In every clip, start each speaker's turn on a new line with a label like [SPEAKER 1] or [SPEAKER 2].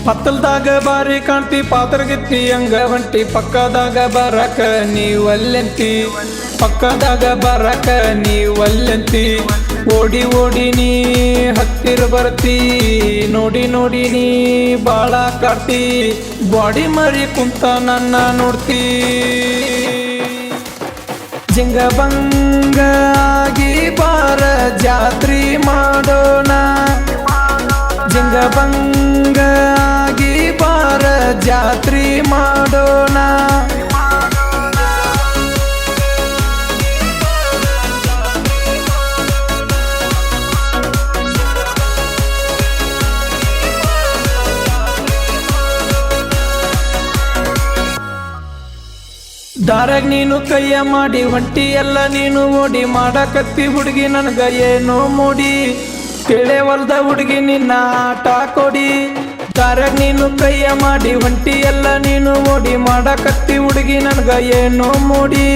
[SPEAKER 1] ಪತ್ತಲ್ದಾಗ ಬಾರಿ ಕಾಣ್ತಿ ಪಾತ್ರಗಿತ್ತಿ ಹಂಗ ಹೊಂಟಿ ಪಕ್ಕದಾಗ ಬರಕ ನೀವಲ್ಲಂತಿ ಪಕ್ಕದಾಗ ಬರಕ ನೀವಲ್ಲಂತಿ ಓಡಿ ಓಡಿ ನೀ ಹತ್ತಿರ ಬರ್ತಿ ನೋಡಿ ನೋಡಿ ನೀ ಬಾಳ ಕಾಡ್ತಿ ಬಾಡಿ ಮರಿ ಕುಂತ ನನ್ನ ನೋಡ್ತಿ ಜಿಂಗ ಬಂಗ ಆಗಿ ಬಾರ ಜಾತ್ರಿ ಮಾಡೋಣ ಜಿಂಗ ಬಂಗ ಆಗಿ ಬಾರ ಜಾತ್ರಿ ಮಾಡೋಣ ದಾರಾಗ ನೀನು ಕೈಯ ಮಾಡಿ ಹೊಂಟಿ ಎಲ್ಲ ನೀನು ಓಡಿ ಮಾಡಕತ್ತಿ ಹುಡುಗಿ ನನಗ ಏನೋ ಮೂಡಿ ತಿಳಿವಲ್ದ ಹುಡುಗಿ ನಿನ್ನ ಆಟ ಕೊಡಿ ದಾರಾಗ ನೀನು ಕೈಯ ಮಾಡಿ ಹೊಂಟಿ ಎಲ್ಲ ನೀನು ಓಡಿ ಮಾಡಕತ್ತಿ ಹುಡುಗಿ ನನಗ ಏನೋ ಮೂಡಿ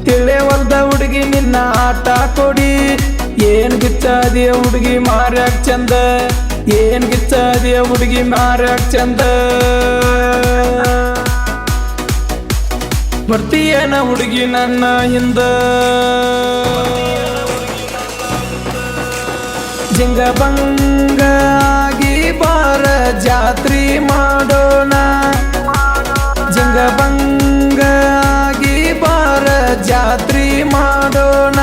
[SPEAKER 1] ತಿಳಿವಲ್ದ ಹುಡುಗಿ ನಿನ್ನ ಆಟ ಕೊಡಿ ಏನ್ ಗಿಚ್ಚಾದಿಯ ಹುಡುಗಿ ಮಾರ್ಯಾಕ ಚಂದ ಏನ್ ಗಿಚ್ಚಾದಿಯ ಹುಡುಗಿ ಮಾರ್ಯಾಕ ಚಂದ ಬರ್ತೀಯನ ಹುಡುಗಿ ನನ್ನ ಹಿಂದ ಜಿಂಗ ಬಂಗ ಆಗಿ ಬಾರ ಜಾತ್ರಿ ಮಾಡೋಣ ಜಿಂಗ ಬಂಗ ಆಗಿ ಬಾರ ಜಾತ್ರಿ ಮಾಡೋಣ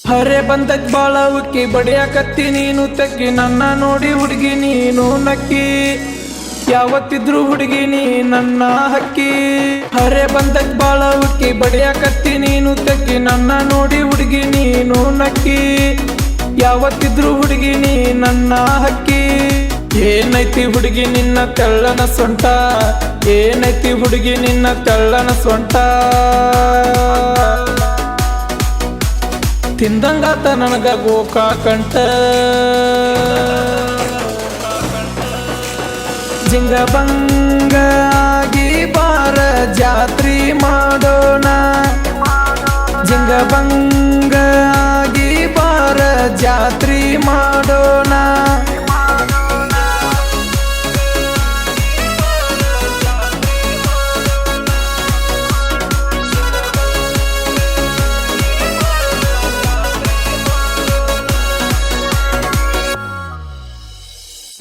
[SPEAKER 1] ಹರೆ ಬಂದಕ್ ಬಾಳ ಉಕ್ಕಿ ಬಡಿಯಾಕತ್ತಿ ನೀನು ತಕ್ಕಿ ನನ್ನ ನೋಡಿ ಹುಡುಗಿ ನೀನು ನಕ್ಕಿ ಯಾವತ್ತಿದ್ರು ಹುಡುಗಿ ನೀ ನನ್ನ ಹಕ್ಕಿ ಹರೆ ಬಂದಕ್ ಬಾಳ ಉಕ್ಕಿ ಬಡಿಯಾಕತ್ತಿ ನೀನು ತಕ್ಕಿ ನನ್ನ ನೋಡಿ ಹುಡುಗಿ ನೀನು ನಕ್ಕಿ ಯಾವತ್ತಿದ್ರು ಹುಡುಗಿ ನೀ ನನ್ನ ಹಕ್ಕಿ ಏನೈತಿ ಹುಡುಗಿ ನಿನ್ನ ತೆಳ್ಳನ ಸೊಂಟ ಏನೈತಿ ಹುಡುಗಿ ನಿನ್ನ ತೆಳ್ಳನ ಸೊಂಟ ತಿಂದಂಗಾತ ನನಗ ಗೋಕಾಕಂಟ ಜಿಂಗ ಬಂಗ ಆಗಿ ಬಾರ ಜಾತ್ರಿ ಮಾಡೋಣ ಜಿಂಗ ಬಂಗ ಆಗಿ ಬಾರ ಜಾತ್ರಿ ಮಾಡೋಣ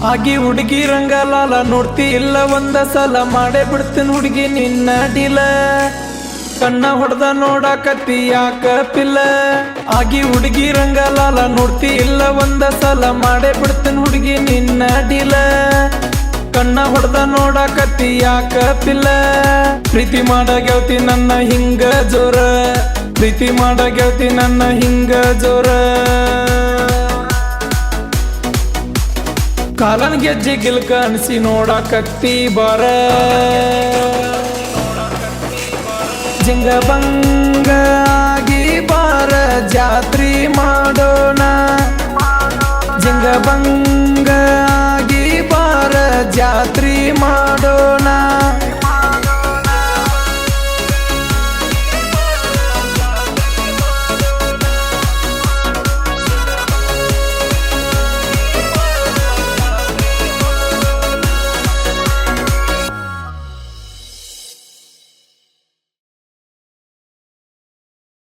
[SPEAKER 1] ಆಗಿ ಹುಡುಗಿ ರಂಗಲಾಲ ನೋಡ್ತಿ ಇಲ್ಲ ಒಂದ ಸಲ ಮಾಡೇ ಬಿಡ್ತೀನಿ ಹುಡುಗಿ ನಿನ್ನ ಡಿಲ ಕಣ್ಣ ಹೊಡೆದ ನೋಡಾಕತ್ತಿ ಯಾಕ ಪಿಲ್ಲ ಆಗಿ ಹುಡುಗಿ ರಂಗಲಾಲ ನೋಡ್ತಿ ಇಲ್ಲ ಒಂದ ಸಲ ಮಾಡೇ ಬಿಡ್ತೀನಿ ಹುಡುಗಿ ನಿನ್ನ ಡಿಲ ಕಣ್ಣ ಹೊಡೆದ ನೋಡಾಕತ್ತಿ ಯಾಕ ಪಿಲ್ಲ ಪ್ರೀತಿ ಮಾಡ ಗೆಳತಿ ನನ್ನ ಹಿಂಗ ಜೋರ ಪ್ರೀತಿ ಮಾಡ ಗೆಳತಿ ನನ್ನ ಹಿಂಗ ಜೋರ ಕಾಲನ್ ಗೆಜ್ಜೆ ಗಿಲ್ಕ ಅನ್ಸಿ ನೋಡಾಕತ್ತಿ ಬಾರ ಜಿಂಗ ಬಂಗ ಆಗಿ ಬಾರ ಜಾತ್ರಿ ಮಾಡೋಣ ಜಿಂಗ ಬಂಗ ಆಗಿ ಬಾರ ಜಾತ್ರಿ ಮಾಡೋಣ